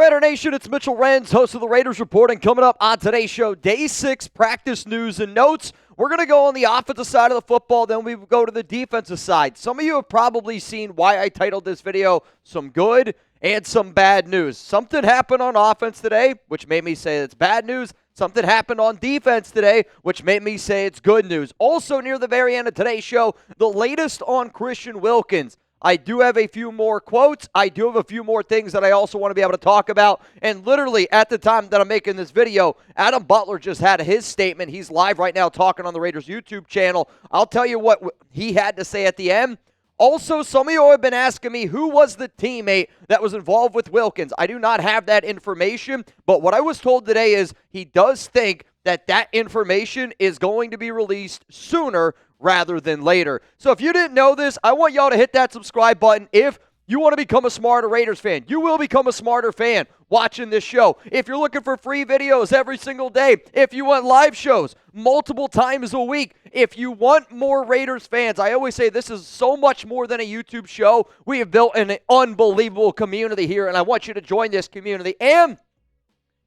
Raider Nation, it's Mitchell Renz, host of the Raiders Report, and coming up on today's show, Day 6 practice news and notes. We're going to go on the offensive side of the football, then we go to the defensive side. Some of you have probably seen why I titled this video, Some Good and Some Bad News. Something happened on offense today, which made me say it's bad news. Something happened on defense today, which made me say it's good news. Also, near the very end of today's show, the latest on Christian Wilkins. I do have a few more quotes. I do have a few more things that I also want to be able to talk about. And literally, at the time that I'm making this video, Adam Butler just had his statement. He's live right now talking on the Raiders YouTube channel. I'll tell you what he had to say at the end. Also, some of you have been asking me who was the teammate that was involved with Wilkins. I do not have that information, but what I was told today is he does think that that information is going to be released sooner rather than later. So if you didn't know this, I want y'all to hit that subscribe button. If you want to become a smarter Raiders fan, you will become a smarter fan watching this show. If you're looking for free videos every single day, if you want live shows multiple times a week, if you want more Raiders fans, I always say this is so much more than a YouTube show. We have built an unbelievable community here, and I want you to join this community. And if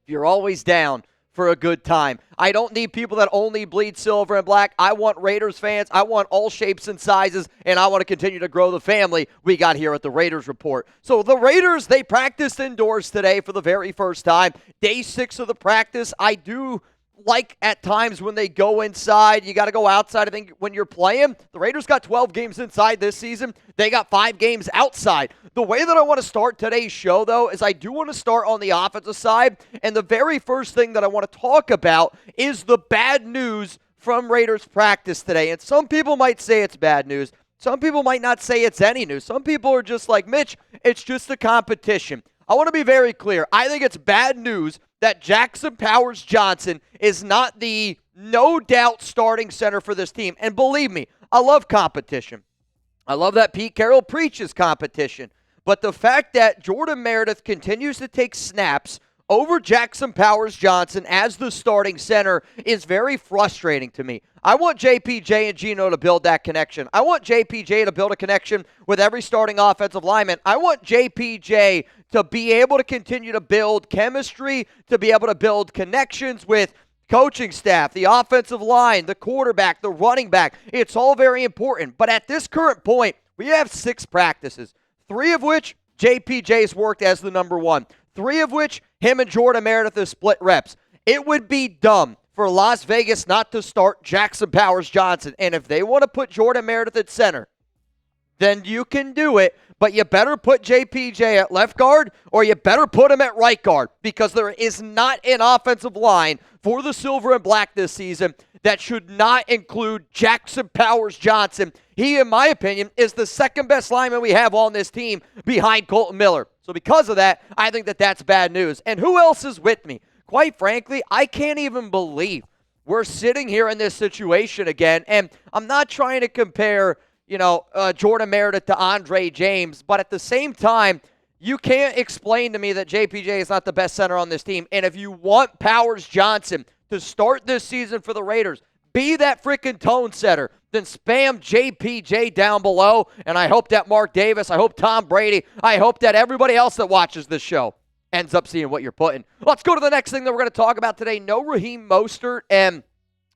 you're always down for a good time, I don't need people that only bleed silver and black. I want Raiders fans. I want all shapes and sizes, and I want to continue to grow the family we got here at the Raiders Report. So the Raiders, they practiced indoors today for the very first time. Day 6 of the practice. I do like at times when they go inside, you got to go outside. I think when you're playing, the Raiders got 12 games inside this season. They got 5 games outside. The way that I want to start today's show, though, is I do want to start on the offensive side. And the very first thing that I want to talk about is the bad news from Raiders practice today. And some people might say it's bad news. Some people might not say it's any news. Some people are just like, Mitch, it's just a competition. I want to be very clear. I think it's bad news that Jackson Powers-Johnson is not the no-doubt starting center for this team. And believe me, I love competition. I love that Pete Carroll preaches competition. But the fact that Jordan Meredith continues to take snaps over Jackson Powers-Johnson as the starting center is very frustrating to me. I want JPJ and Geno to build that connection. I want JPJ to build a connection with every starting offensive lineman. I want JPJ to be able to continue to build chemistry, to be able to build connections with coaching staff, the offensive line, the quarterback, the running back. It's all very important. But at this current point, we have 6 practices, 3 of which JPJ's worked as the number 1, 3 of which him and Jordan Meredith have split reps. It would be dumb for Las Vegas not to start Jackson Powers-Johnson. And if they want to put Jordan Meredith at center, then you can do it, but you better put JPJ at left guard or you better put him at right guard, because there is not an offensive line for the Silver and Black this season that should not include Jackson Powers-Johnson. He, in my opinion, is the second best lineman we have on this team behind Colton Miller. So because of that, I think that that's bad news. And who else is with me? Quite frankly, I can't even believe we're sitting here in this situation again. And I'm not trying to compare Jordan Meredith to Andre James, but at the same time, you can't explain to me that JPJ is not the best center on this team. And if you want Powers-Johnson to start this season for the Raiders, be that freaking tone setter, then spam JPJ down below. And I hope that Mark Davis, I hope Tom Brady, I hope that everybody else that watches this show ends up seeing what you're putting. Let's go to the next thing that we're going to talk about today. No Raheem Mostert, and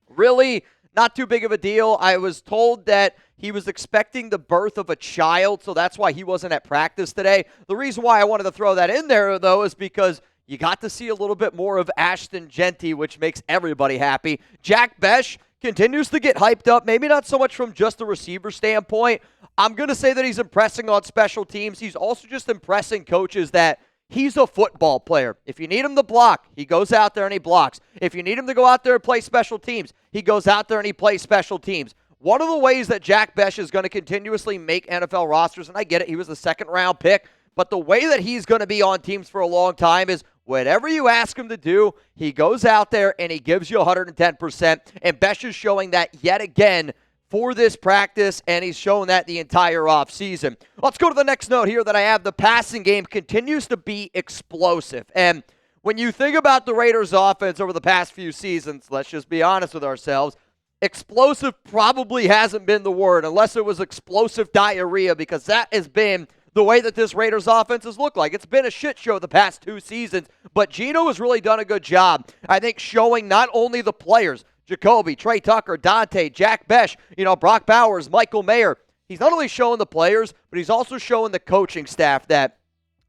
really not too big of a deal. I was told that he was expecting the birth of a child, so that's why he wasn't at practice today. The reason why I wanted to throw that in there, though, is because you got to see a little bit more of Ashton Jeanty, which makes everybody happy. Jack Bech continues to get hyped up, maybe not so much from just a receiver standpoint. I'm going to say that he's impressing on special teams. He's also just impressing coaches that he's a football player. If you need him to block, he goes out there and he blocks. If you need him to go out there and play special teams, he goes out there and he plays special teams. One of the ways that Jack Bech is going to continuously make NFL rosters, and I get it, he was a second-round pick, but the way that he's going to be on teams for a long time is whatever you ask him to do, he goes out there and he gives you 110%, and Bech is showing that yet again for this practice, and he's shown that the entire offseason. Let's go to the next note here that I have. The passing game continues to be explosive, and when you think about the Raiders' offense over the past few seasons, let's just be honest with ourselves, explosive probably hasn't been the word, unless it was explosive diarrhea, because that has been the way that this Raiders offense has looked like. It's been a shit show the past 2 seasons, but Geno has really done a good job, I think, showing not only the players, Jacoby, Trey Tucker, Dante, Jack Besh, Brock Bowers, Michael Mayer. He's not only showing the players, but he's also showing the coaching staff that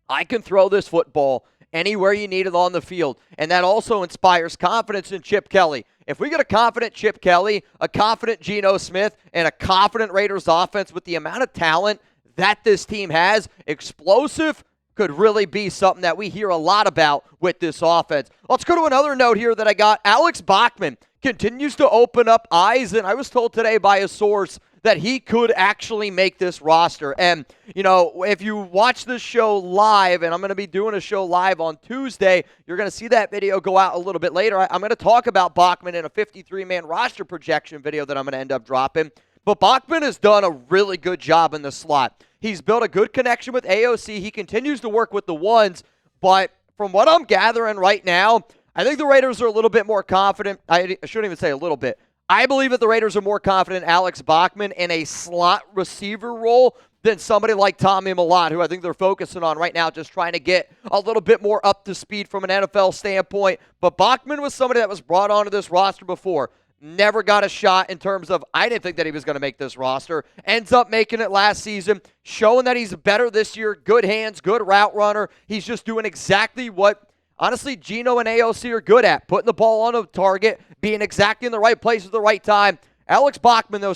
I can throw this football anywhere you need it on the field. And that also inspires confidence in Chip Kelly. If we get a confident Chip Kelly, a confident Geno Smith, and a confident Raiders offense with the amount of talent that this team has, explosive could really be something that we hear a lot about with this offense. Let's go to another note here that I got. Alex Bachman continues to open up eyes, and I was told today by a source that he could actually make this roster. And, if you watch this show live, and I'm going to be doing a show live on Tuesday, you're going to see that video go out a little bit later. I'm going to talk about Bachman in a 53-man roster projection video that I'm going to end up dropping. But Bachman has done a really good job in the slot. He's built a good connection with AOC. He continues to work with the ones, but from what I'm gathering right now, I think the Raiders are a little bit more confident. I shouldn't even say a little bit. I believe that the Raiders are more confident in Alex Bachman in a slot receiver role than somebody like Tommy Millott, who I think they're focusing on right now, just trying to get a little bit more up to speed from an NFL standpoint. But Bachman was somebody that was brought onto this roster before. Never got a shot in terms of, I didn't think that he was going to make this roster. Ends up making it last season, showing that he's better this year. Good hands, good route runner. He's just doing exactly what, honestly, Geno and AOC are good at. Putting the ball on a target, being exactly in the right place at the right time. Alex Bachman, though,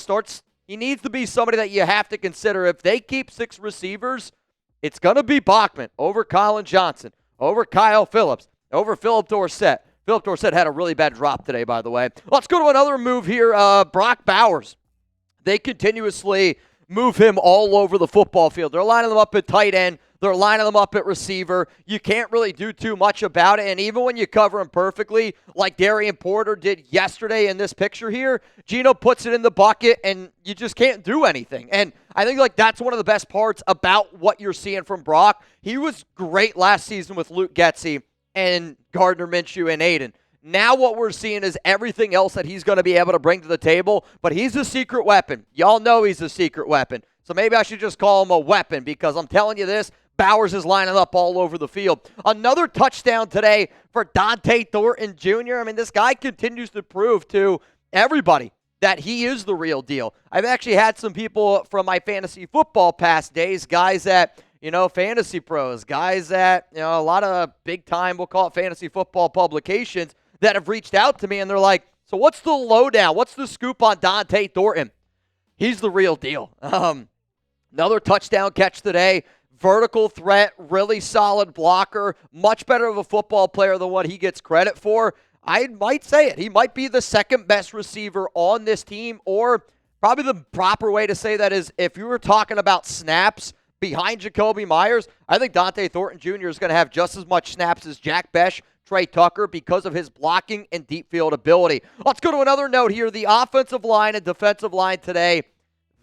he needs to be somebody that you have to consider. If they keep 6 receivers, it's going to be Bachman over Colin Johnson, over Kyle Phillips, over Philip Dorsett. Philip Dorsett had a really bad drop today, by the way. Let's go to another move here. Brock Bowers. They continuously move him all over the football field. They're lining them up at tight end. They're lining them up at receiver. You can't really do too much about it. And even when you cover him perfectly, like Darien Porter did yesterday in this picture here, Geno puts it in the bucket, and you just can't do anything. And I think that's one of the best parts about what you're seeing from Brock. He was great last season with Luke Getsy and Gardner Minshew and Aiden. Now what we're seeing is everything else that he's going to be able to bring to the table, but he's a secret weapon. Y'all know he's a secret weapon. So maybe I should just call him a weapon, because I'm telling you this, Bowers is lining up all over the field. Another touchdown today for Dante Thornton Jr. I mean, this guy continues to prove to everybody that he is the real deal. I've actually had some people from my fantasy football past days, guys that fantasy pros, guys that, a lot of big time, we'll call it fantasy football publications, that have reached out to me, and they're like, so what's the lowdown? What's the scoop on Dante Thornton? He's the real deal. Another touchdown catch today. Vertical threat, really solid blocker, much better of a football player than what he gets credit for. I might say it. He might be the second best receiver on this team, or probably the proper way to say that is if you were talking about snaps behind Jacoby Myers, I think Dante Thornton Jr. is going to have just as much snaps as Jack Besh, Trey Tucker, because of his blocking and deep field ability. Let's go to another note here. The offensive line and defensive line today,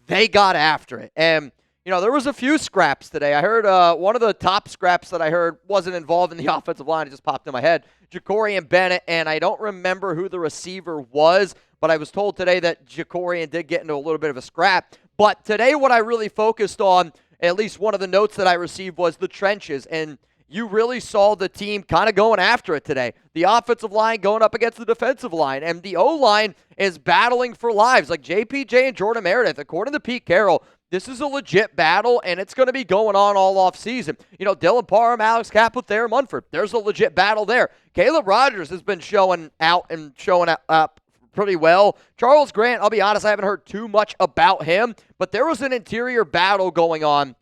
they got after it. And, there was a few scraps today. I heard one of the top scraps that I heard wasn't involved in the offensive line. It just popped in my head. Jacorian Bennett, and I don't remember who the receiver was, but I was told today that Jacorian did get into a little bit of a scrap. But today what I really focused on, at least one of the notes that I received, was the trenches. And you really saw the team kind of going after it today. The offensive line going up against the defensive line. And the O-line is battling for lives. Like JPJ and Jordan Meredith, according to Pete Carroll, this is a legit battle, and it's going to be going on all off season. Dylan Parham, Alex Cappa, Thayer Munford. There's a legit battle there. Caleb Rogers has been showing out and showing up pretty well. Charles Grant, I'll be honest, I haven't heard too much about him, but there was an interior battle going on,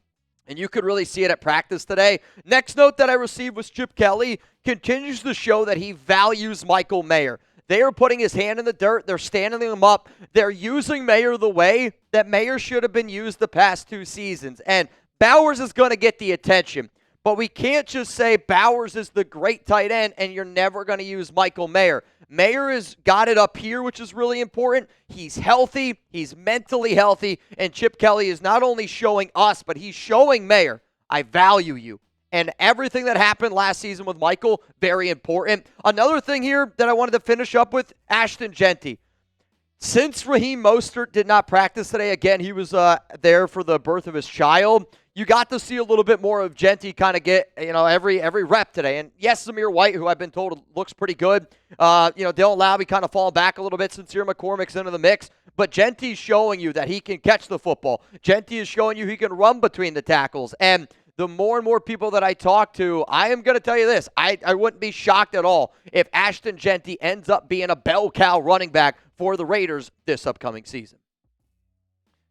and you could really see it at practice today. Next note that I received was Chip Kelly continues to show that he values Michael Mayer. They are putting his hand in the dirt. They're standing him up. They're using Mayer the way that Mayer should have been used the past 2 seasons. And Bowers is going to get the attention. But we can't just say Bowers is the great tight end and you're never going to use Michael Mayer. Mayer has got it up here, which is really important. He's healthy. He's mentally healthy. And Chip Kelly is not only showing us, but he's showing Mayer, I value you. And everything that happened last season with Michael, very important. Another thing here that I wanted to finish up with, Ashton Genty. Since Raheem Mostert did not practice today, again, he was there for the birth of his child. You got to see a little bit more of Genty kind of get, every rep today. And yes, Zamir White, who I've been told looks pretty good. Dylan Lowry kind of fall back a little bit since Sincere McCormick's into the mix. But Genty's showing you that he can catch the football. Genty is showing you he can run between the tackles. And the more and more people that I talk to, I am going to tell you this. I wouldn't be shocked at all if Ashton Genty ends up being a bell cow running back for the Raiders this upcoming season.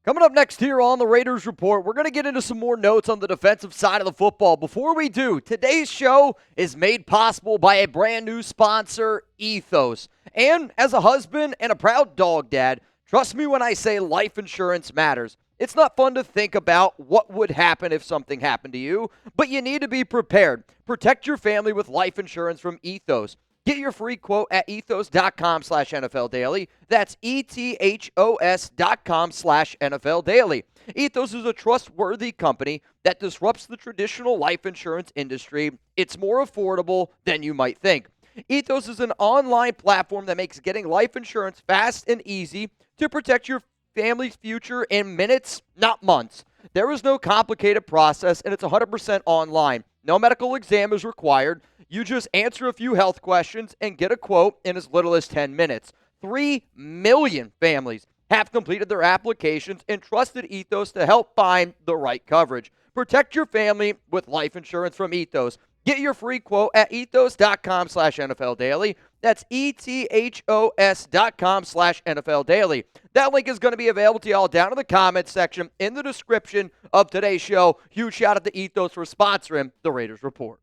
Coming up next here on the Raiders Report, we're going to get into some more notes on the defensive side of the football. Before we do, today's show is made possible by a brand new sponsor, Ethos. And as a husband and a proud dog dad, trust me when I say life insurance matters. It's not fun to think about what would happen if something happened to you, but you need to be prepared. Protect your family with life insurance from Ethos. Get your free quote at ethos.com/NFL Daily. That's ethos.com/NFL Daily. Ethos is a trustworthy company that disrupts the traditional life insurance industry. It's more affordable than you might think. Ethos is an online platform that makes getting life insurance fast and easy to protect your family's future in minutes, not months. There is no complicated process, and it's 100% online. No medical exam is required. You just answer a few health questions and get a quote in as little as 10 minutes. 3 million families have completed their applications and trusted Ethos to help find the right coverage. Protect your family with life insurance from Ethos. Get your free quote at ethos.com/NFL Daily. That's ethos.com/NFL Daily. That link is going to be available to y'all down in the comments section in the description of today's show. Huge shout out to Ethos for sponsoring the Raiders Report.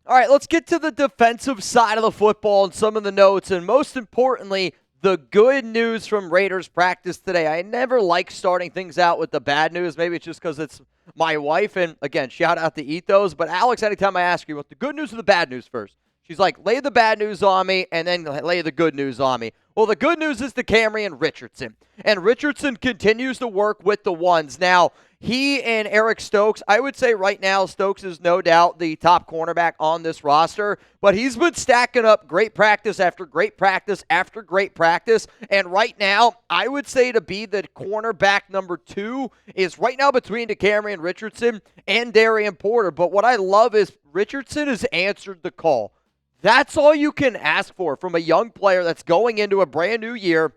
All right, let's get to the defensive side of the football and some of the notes, and most importantly, the good news from Raiders practice today. I never like starting things out with the bad news. Maybe it's just because it's my wife, and again, shout out to Ethos. But Alex, anytime I ask you, what the good news or the bad news first? She's like, lay the bad news on me, and then lay the good news on me. Well, the good news is Decamerion Richardson. And Richardson continues to work with the ones. Now, he and Eric Stokes, I would say right now Stokes is no doubt the top cornerback on this roster, but he's been stacking up great practice after great practice after great practice. And right now, I would say to be the cornerback number 2 is right now between Decamerion Richardson and Darien Porter. But what I love is Richardson has answered the call. That's all you can ask for from a young player that's going into a brand new year,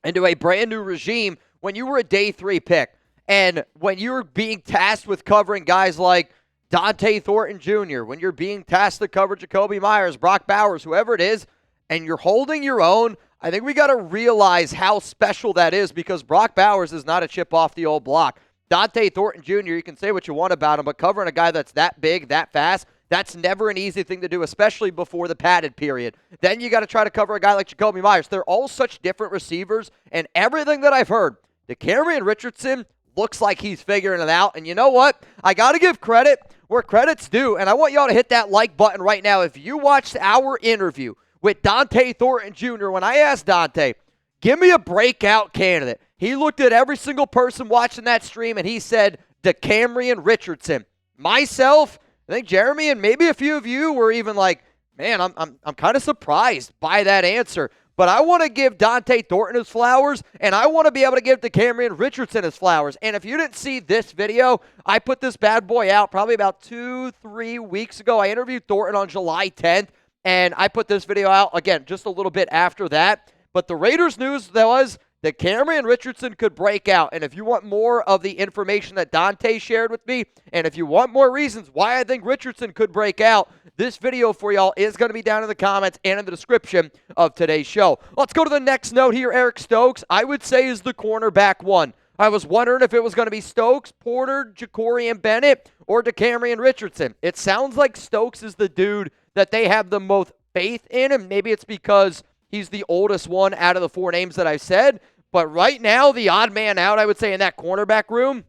into a brand new regime when you were a day 3 pick. And when you're being tasked with covering guys like Dante Thornton Jr., when you're being tasked to cover Jacoby Myers, Brock Bowers, whoever it is, and you're holding your own, I think we got to realize how special that is because Brock Bowers is not a chip off the old block. Dante Thornton Jr., you can say what you want about him, but covering a guy that's that big, that fast, that's never an easy thing to do, especially before the padded period. Then you got to try to cover a guy like Jacoby Myers. They're all such different receivers, and everything that I've heard, Decamerion Richardson looks like he's figuring it out. And you know what? I got to give credit where credit's due, and I want y'all to hit that like button right now. If you watched our interview with Dante Thornton Jr., when I asked Dante, give me a breakout candidate, he looked at every single person watching that stream, and he said Decamerion Richardson. Myself, I think Jeremy and maybe a few of you were even like, man, I'm kind of surprised by that answer. But I want to give Dante Thornton his flowers, and I want to be able to give Decamerion Richardson his flowers. And if you didn't see this video, I put this bad boy out probably about 2-3 weeks ago. I interviewed Thornton on July 10th, and I put this video out, again, just a little bit after that. But the Raiders news was Decamerion Richardson could break out. And if you want more of the information that Dante shared with me, and if you want more reasons why I think Richardson could break out, this video for y'all is going to be down in the comments and in the description of today's show. Let's go to the next note here. Eric Stokes, I would say, is the cornerback 1. I was wondering if it was going to be Stokes, Porter, Jacorian Bennett, or Decamerion Richardson. It sounds like Stokes is the dude that they have the most faith in, and maybe it's because he's the oldest one out of the 4 names that I've said. But right now, the odd man out, I would say, in that cornerback room,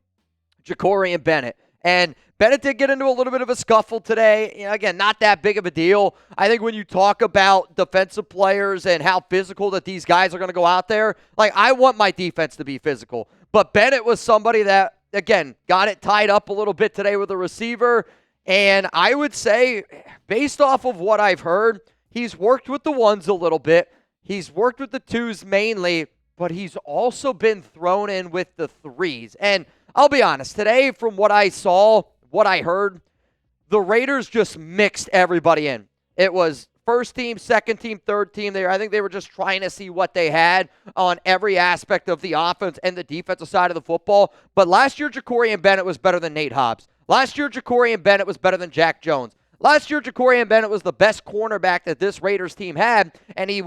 Jacorian Bennett. And Bennett did get into a little bit of a scuffle today. You know, again, not that big of a deal. I think when you talk about defensive players and how physical that these guys are going to go out there, like, I want my defense to be physical. But Bennett was somebody that, again, got it tied up a little bit today with a receiver. And I would say, based off of what I've heard, he's worked with the ones a little bit. He's worked with the twos mainly. but he's also been thrown in with the threes. And I'll be honest, today from what I saw, what I heard, the Raiders just mixed everybody in. It was first team, second team, third team. I think they were just trying to see what they had on every aspect of the offense and the defensive side of the football. But last year, Jacorian Bennett was better than Nate Hobbs. Last year, Jacorian Bennett was better than Jack Jones. Last year, Jacorian Bennett was the best cornerback that this Raiders team had, and he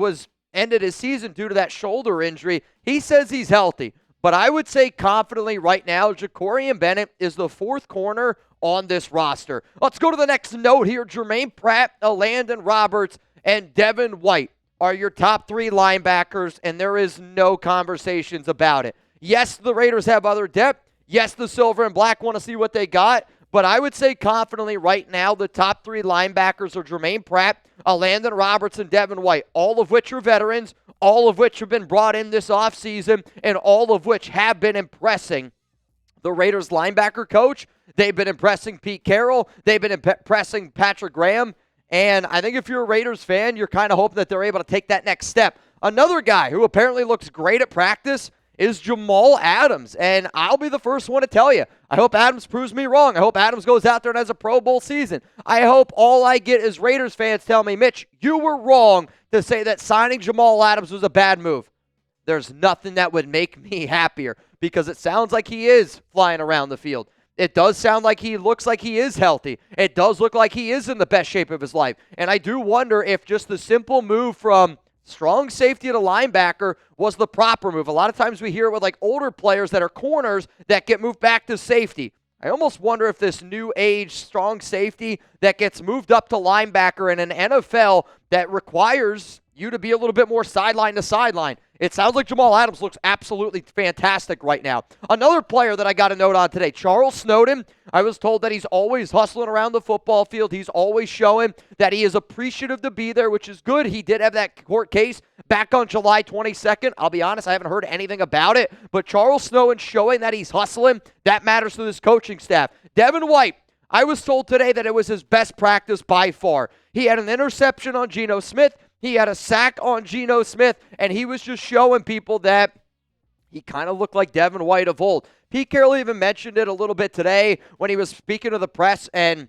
ended his season due to that shoulder injury. He says he's healthy. But I would say confidently right now, Jacorian Bennett is the fourth corner on this roster. Let's go to the next note here. Jermaine Pratt, Landon Roberts, and Devin White are your top three linebackers, and there is no conversations about it. Yes, the Raiders have other depth. Yes, the silver and black want to see what they got. But I would say confidently right now the top three linebackers are Jermaine Pratt, Landon Roberts, and Devin White, all of which are veterans, all of which have been brought in this offseason, and all of which have been impressing the Raiders linebacker coach. They've been impressing Pete Carroll. They've been impressing Patrick Graham. And I think if you're a Raiders fan, you're kind of hoping that they're able to take that next step. Another guy who apparently looks great at practice is Jamal Adams. And I'll be the first one to tell you, I hope Adams proves me wrong. I hope Adams goes out there and has a Pro Bowl season. I hope all I get is Raiders fans tell me, Mitch, you were wrong to say that signing Jamal Adams was a bad move. There's nothing that would make me happier because it sounds like he is flying around the field. It does sound like he looks like he is healthy. It does look like he is in the best shape of his life. And I do wonder if just the simple move from strong safety to linebacker was the proper move. A lot of times we hear it with like older players that are corners that get moved back to safety. I almost wonder if this new age strong safety that gets moved up to linebacker in an NFL that requires you to be a little bit more sideline to sideline. It sounds like Jamal Adams looks absolutely fantastic right now. Another player that I got a note on today, Charles Snowden. I was told that he's always hustling around the football field. He's always showing that he is appreciative to be there, which is good. He did have that court case back on July 22nd. I'll be honest, I haven't heard anything about it. But Charles Snowden showing that he's hustling, that matters to this coaching staff. Devin White, I was told today that it was his best practice by far. He had an interception on Geno Smith. He had a sack on Geno Smith, and he was just showing people that he kind of looked like Devin White of old. Pete Carroll even mentioned it a little bit today when he was speaking to the press, and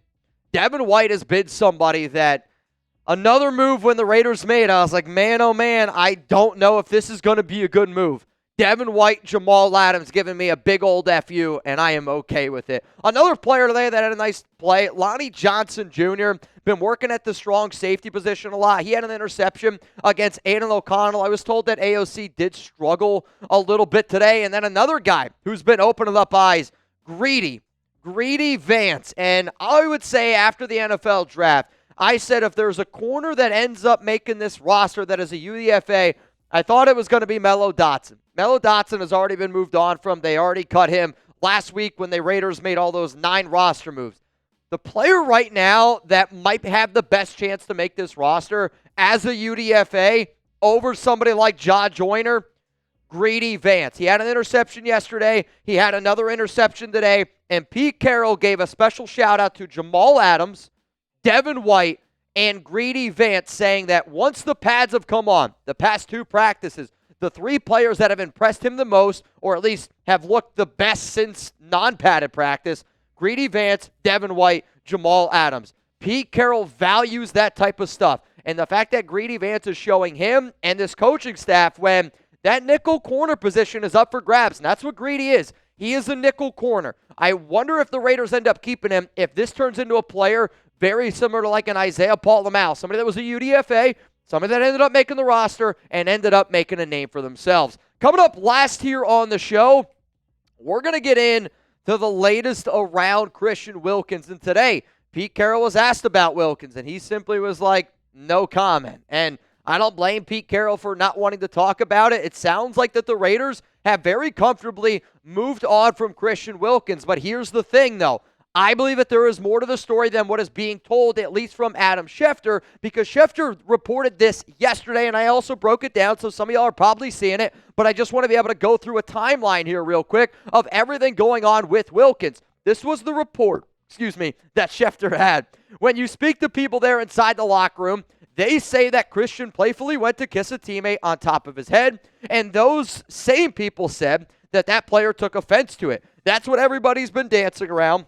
Devin White has been somebody that another move when the Raiders made, I was like, man, oh man, I don't know if this is going to be a good move. Devin White, Jamal Adams giving me a big old FU, and I am okay with it. Another player today that had a nice play, Lonnie Johnson Jr., been working at the strong safety position a lot. He had an interception against Aiden O'Connell. I was told that AOC did struggle a little bit today. And then another guy who's been opening up eyes, Greedy Vance. And I would say after the NFL draft, I said if there's a corner that ends up making this roster that is a UDFA, I thought it was going to be Mello Dotson. Mello Dotson has already been moved on from. They already cut him last week when the Raiders made all those 9 roster moves. The player right now that might have the best chance to make this roster as a UDFA over somebody like Ja Joyner, Greedy Vance. He had an interception yesterday. He had another interception today. And Pete Carroll gave a special shout out to Jamal Adams, Devin White, and Greedy Vance, saying that once the pads have come on, the past 2 practices, the 3 players that have impressed him the most, or at least have looked the best since non-padded practice, Greedy Vance, Devin White, Jamal Adams. Pete Carroll values that type of stuff. And the fact that Greedy Vance is showing him and this coaching staff when that nickel corner position is up for grabs, and that's what Greedy is. He is a nickel corner. I wonder if the Raiders end up keeping him if this turns into a player very similar to like an Isaiah Paul-Lamal, somebody that was a UDFA, somebody that ended up making the roster and ended up making a name for themselves. Coming up last here on the show, we're going to get in to the latest around Christian Wilkins. And today, Pete Carroll was asked about Wilkins, and he simply was like, no comment. And I don't blame Pete Carroll for not wanting to talk about it. It sounds like that the Raiders have very comfortably moved on from Christian Wilkins. But here's the thing, though. I believe that there is more to the story than what is being told, at least from Adam Schefter, because Schefter reported this yesterday, and I also broke it down, so some of y'all are probably seeing it, but I just want to be able to go through a timeline here real quick of everything going on with Wilkins. This was the report, that Schefter had. When you speak to people there inside the locker room, They say that Christian playfully went to kiss a teammate on top of his head, and those same people said that that player took offense to it. That's what everybody's been dancing around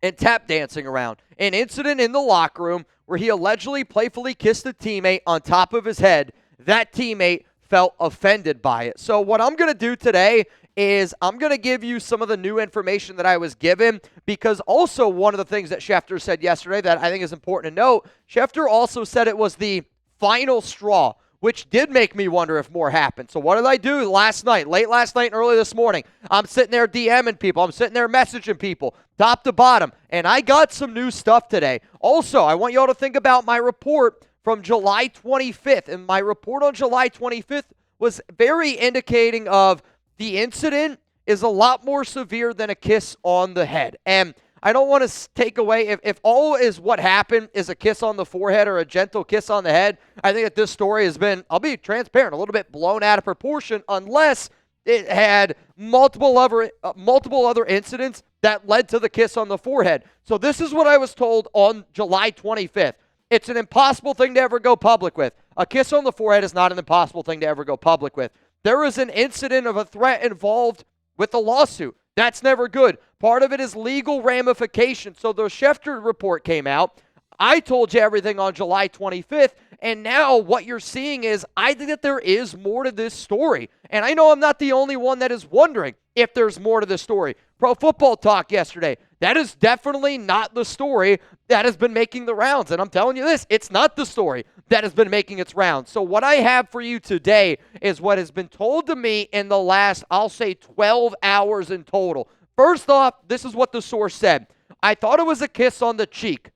and tap dancing around. An incident in the locker room where he allegedly playfully kissed a teammate on top of his head. That teammate felt offended by it. So what I'm going to do today is I'm going to give you some of the new information that I was given, because also one of the things that Schefter said yesterday that I think is important to note, Schefter also said it was the final straw, which did make me wonder if more happened. So what did I do last night, late last night and early this morning? I'm sitting there DMing people. I'm sitting there messaging people, top to bottom, and I got some new stuff today. Also, I want you all to think about my report from July 25th, and my report on July 25th was very indicating of the incident is a lot more severe than a kiss on the head. And I don't want to take away, if all is what happened is a kiss on the forehead or a gentle kiss on the head, I think that this story has been, I'll be transparent, a little bit blown out of proportion, unless it had multiple other incidents that led to the kiss on the forehead. So this is what I was told on July 25th. It's an impossible thing to ever go public with. A kiss on the forehead is not an impossible thing to ever go public with. There is an incident of a threat involved with the lawsuit. That's never good. Part of it is legal ramifications. So the Schefter report came out. I told you everything on July 25th, and now what you're seeing is I think that there is more to this story. And I know I'm not the only one that is wondering if there's more to this story. Pro Football Talk yesterday, that is definitely not the story that has been making the rounds. And I'm telling you this, it's not the story that has been making its rounds. So what I have for you today is what has been told to me in the last, I'll say 12 hours in total. First off, this is what the source said. I thought it was a kiss on the cheek,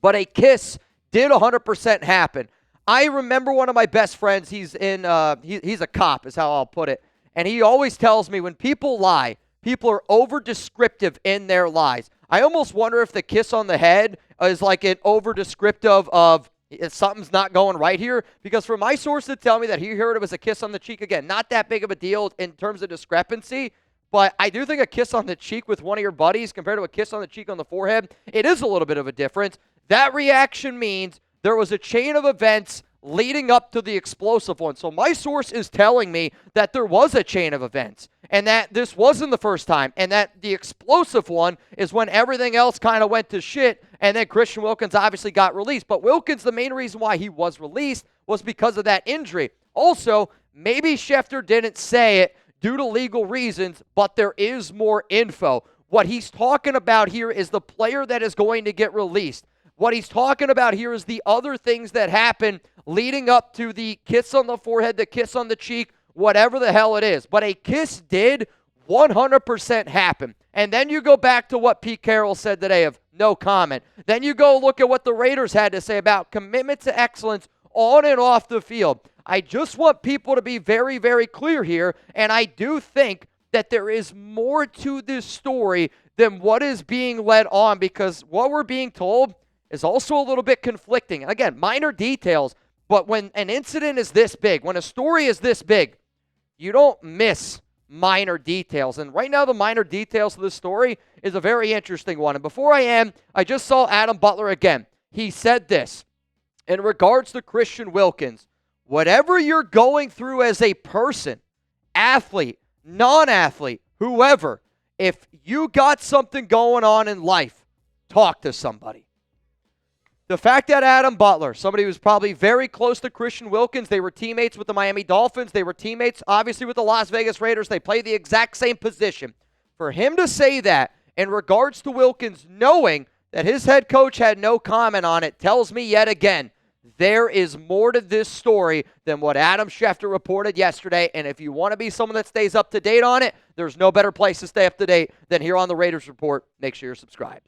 but a kiss did 100% happen. I remember one of my best friends, he's a cop is how I'll put it, and he always tells me when people lie, people are over-descriptive in their lies. I almost wonder if the kiss on the head is like an over-descriptive of if something's not going right here, because for my source to tell me that he heard it was a kiss on the cheek, again, not that big of a deal in terms of discrepancy, but I do think a kiss on the cheek with one of your buddies compared to a kiss on the cheek on the forehead, it is a little bit of a difference. That reaction means there was a chain of events leading up to the explosive one. So my source is telling me that there was a chain of events and that this wasn't the first time and that the explosive one is when everything else kind of went to shit and then Christian Wilkins obviously got released. But Wilkins, the main reason why he was released was because of that injury. Also, maybe Schefter didn't say it due to legal reasons, but there is more info. What he's talking about here is the player that is going to get released. What he's talking about here is the other things that happen leading up to the kiss on the forehead, the kiss on the cheek, whatever the hell it is. But a kiss did 100% happen. And then you go back to what Pete Carroll said today of no comment. Then you go look at what the Raiders had to say about commitment to excellence on and off the field. I just want people to be very, very clear here, and I do think that there is more to this story than what is being led on, because what we're being told is also a little bit conflicting. And again, minor details, but when an incident is this big, when a story is this big, you don't miss minor details. And right now, the minor details of this story is a very interesting one. And before I just saw Adam Butler again. He said this in regards to Christian Wilkins. Whatever you're going through as a person, athlete, non-athlete, whoever, if you got something going on in life, talk to somebody. The fact that Adam Butler, somebody who's probably very close to Christian Wilkins, they were teammates with the Miami Dolphins, they were teammates obviously with the Las Vegas Raiders, they play the exact same position. For him to say that in regards to Wilkins, knowing that his head coach had no comment on it, tells me yet again, there is more to this story than what Adam Schefter reported yesterday, and if you want to be someone that stays up to date on it, there's no better place to stay up to date than here on the Raiders Report. Make sure you're subscribed.